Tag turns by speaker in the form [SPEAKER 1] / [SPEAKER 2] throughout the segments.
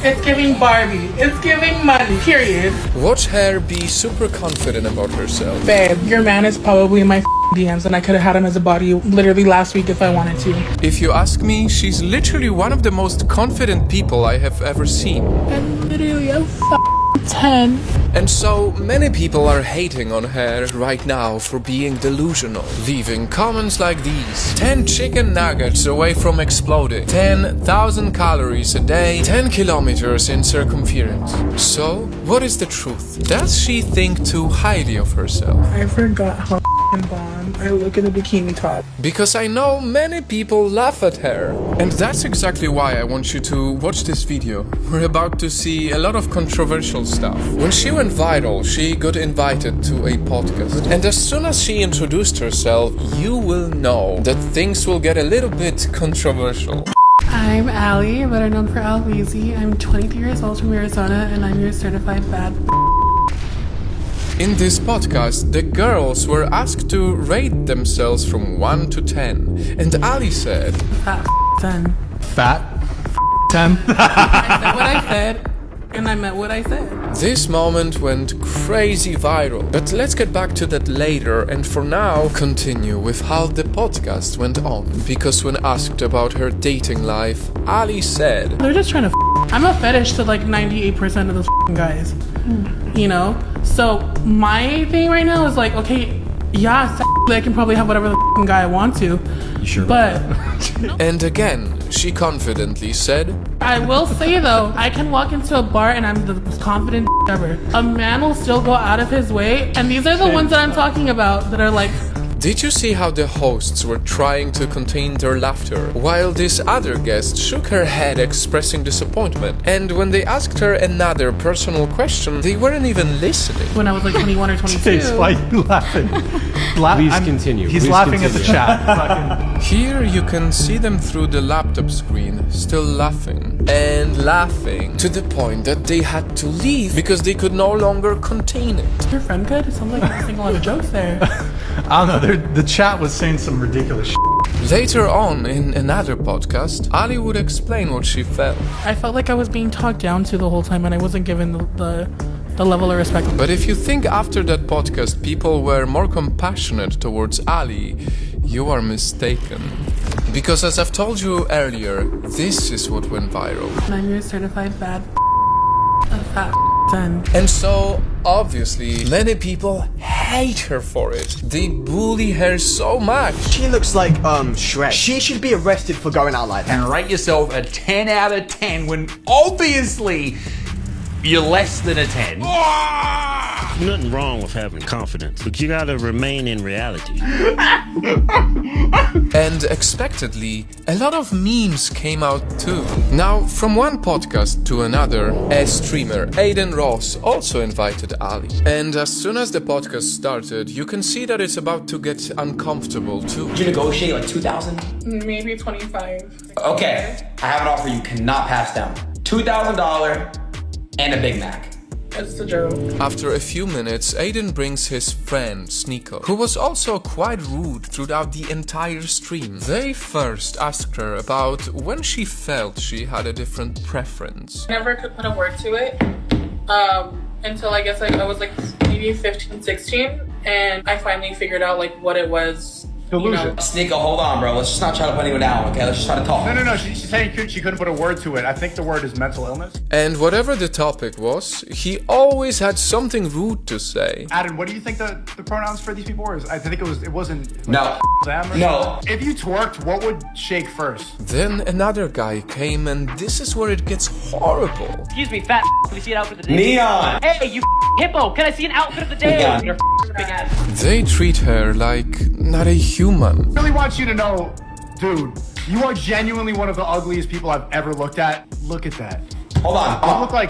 [SPEAKER 1] It's giving Barbie. It's giving money, period.
[SPEAKER 2] Watch her be super confident about herself.
[SPEAKER 1] Babe, your man is probably in my DMs and I could have had him as a body literally last week if I wanted to.
[SPEAKER 2] If you ask me, she's literally one of the most confident people I have ever seen.
[SPEAKER 1] I'm literally a 10.
[SPEAKER 2] And so many people are hating on her right now for being delusional, leaving comments like these: 10 chicken nuggets away from exploding, 10,000 calories a day, 10 kilometers in circumference. So, what is the truth? Does she think too highly of herself?
[SPEAKER 1] I forgot how bomb I look in the bikini top.
[SPEAKER 2] Because I know many people laugh at her. And that's exactly why I want you to watch this video. We're about to see a lot of controversial stuff. When she went viral, she got invited to a podcast. And as soon as she introduced herself, you will know that things will get a little bit controversial.
[SPEAKER 1] I'm Allie, better known for Al Weezy. I'm 23 years old from Arizona and I'm your certified bad.
[SPEAKER 2] In this podcast, the girls were asked to rate themselves from 1 to 10. And Ali said,
[SPEAKER 1] Fat 10.
[SPEAKER 3] Fat 10.
[SPEAKER 1] I said what I said, and I meant what I said.
[SPEAKER 2] This moment went crazy viral. But let's get back to that later, and for now, continue with how the podcast went on. Because when asked about her dating life, Ali said,
[SPEAKER 1] They're just trying to I'm a fetish to like 98% of those guys. You know? So my thing right now is like, okay, yeah, I can probably have whatever the guy I want to.
[SPEAKER 3] You sure?
[SPEAKER 1] But
[SPEAKER 2] and again, she confidently said,
[SPEAKER 1] I will say though, I can walk into a bar and I'm the most confident ever. A man will still go out of his way, and these are the ones that I'm talking about that are like.
[SPEAKER 2] Did you see how the hosts were trying to contain their laughter, while this other guest shook her head expressing disappointment? And when they asked her another personal question, they weren't even listening.
[SPEAKER 1] When I was like 21 or 22.
[SPEAKER 3] Chase, why are you laughing?
[SPEAKER 4] Please continue.
[SPEAKER 3] He's
[SPEAKER 4] Please
[SPEAKER 3] laughing
[SPEAKER 4] continue.
[SPEAKER 3] at the chat. Fucking.
[SPEAKER 2] Here you can see them through the laptop screen, still laughing and laughing, to the point that they had to leave because they could no longer contain it.
[SPEAKER 1] Your friend good? It sounds like you're saying a lot of jokes there.
[SPEAKER 3] I don't know. The chat was saying some ridiculous shit.
[SPEAKER 2] Later on, in another podcast, Ali would explain what she felt.
[SPEAKER 1] I felt like I was being talked down to the whole time and I wasn't given the level of respect.
[SPEAKER 2] But if you think after that podcast people were more compassionate towards Ali, you are mistaken. Because as I've told you earlier, this is what went viral.
[SPEAKER 1] And I'm your certified bad a fat 10.
[SPEAKER 2] And so, obviously, many people hate her for it. They bully her so much.
[SPEAKER 5] She looks like Shrek. She should be arrested for going out like that.
[SPEAKER 6] And write yourself a 10 out of 10 when obviously you're less than a 10.
[SPEAKER 7] Nothing wrong with having confidence, but you gotta remain in reality.
[SPEAKER 2] And expectedly, a lot of memes came out too. Now, from one podcast to another, a streamer, Aiden Ross, also invited Ali. And as soon as the podcast started, you can see that it's about to get uncomfortable too.
[SPEAKER 8] Did you negotiate like 2,000?
[SPEAKER 1] Maybe 25.
[SPEAKER 8] Okay, I have an offer you cannot pass down. $2,000 and a Big Mac.
[SPEAKER 1] It's a joke.
[SPEAKER 2] After a few minutes, Aiden brings his friend, Sneeko, who was also quite rude throughout the entire stream. They first asked her about when she felt she had a different preference.
[SPEAKER 1] I never could put a word to it until I guess I was like maybe 15, 16, and I finally figured out like what it was.
[SPEAKER 3] Delusion.
[SPEAKER 8] Sneeko, hold on, bro. Let's just not try to put anyone down, okay? Let's just try to talk.
[SPEAKER 3] No. She's saying she couldn't put a word to it. I think the word is mental illness.
[SPEAKER 2] And whatever the topic was, he always had something rude to say.
[SPEAKER 3] Adam, what do you think the pronouns for these people were? I think it wasn't.
[SPEAKER 8] No.
[SPEAKER 3] Them or
[SPEAKER 8] No.
[SPEAKER 3] something? If you twerked, what would shake first?
[SPEAKER 2] Then another guy came, and this is where it gets horrible.
[SPEAKER 9] Excuse me, fat. Can we see an outfit of the day?
[SPEAKER 8] Neon!
[SPEAKER 9] Hey, you hippo! Can I see an outfit of the day?
[SPEAKER 8] Neon.
[SPEAKER 9] Your big ass.
[SPEAKER 2] They treat her like not a human.
[SPEAKER 3] I really want you to know, dude, you are genuinely one of the ugliest people I've ever looked at. Look at that.
[SPEAKER 8] Hold on.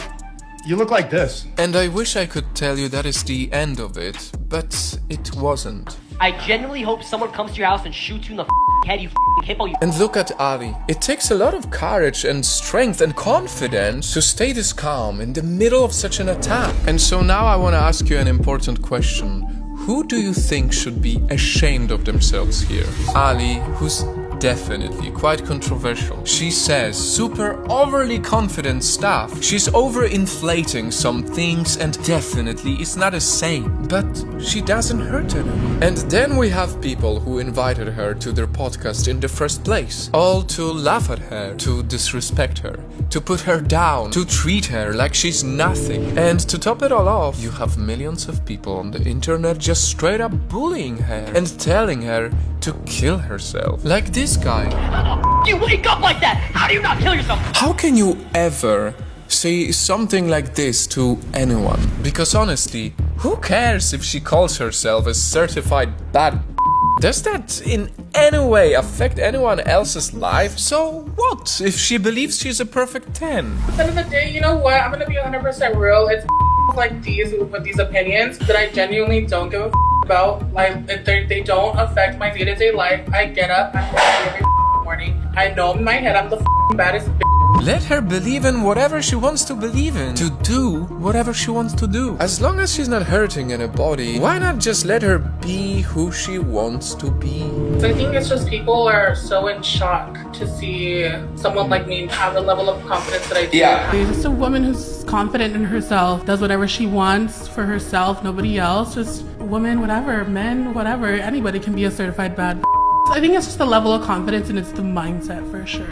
[SPEAKER 3] You look like this.
[SPEAKER 2] And I wish I could tell you that is the end of it, but it wasn't.
[SPEAKER 9] I genuinely hope someone comes to your house and shoots you in the head, you hippo, you.
[SPEAKER 2] And look at Ali. It takes a lot of courage and strength and confidence to stay this calm in the middle of such an attack. And so now I want to ask you an important question. Who do you think should be ashamed of themselves here? Ali, who's definitely quite controversial. She says super overly confident stuff. She's overinflating some things and definitely is not a saint. But she doesn't hurt anyone. And then we have people who invited her to their podcast in the first place. All to laugh at her, to disrespect her, to put her down, to treat her like she's nothing. And to top it all off, you have millions of people on the internet just straight up bullying her and telling her to kill herself. Like this guy.
[SPEAKER 9] You wake up like that! How do you not kill yourself?
[SPEAKER 2] How can you ever say something like this to anyone? Because honestly, who cares if she calls herself a certified bad? Does that in any way affect anyone else's life? So what if she believes she's a perfect 10?
[SPEAKER 1] At the end of the day, you know what? I'm gonna be 100% real. It's like these with these opinions that I genuinely don't give a about. Like, they don't affect my day-to-day life. I get up, I'm every morning. I know in my head I'm the baddest.
[SPEAKER 2] Let her believe in whatever she wants to believe in, to do whatever she wants to do. As long as she's not hurting anybody, why not just let her be who she wants to be?
[SPEAKER 1] So I think it's just people are so in shock to see someone like me have the level of confidence that I do.
[SPEAKER 8] Yeah.
[SPEAKER 1] She's just a woman who's confident in herself, does whatever she wants for herself, nobody else, just women, whatever, men, whatever, anybody can be a certified bad. I think it's just the level of confidence and it's the mindset for sure.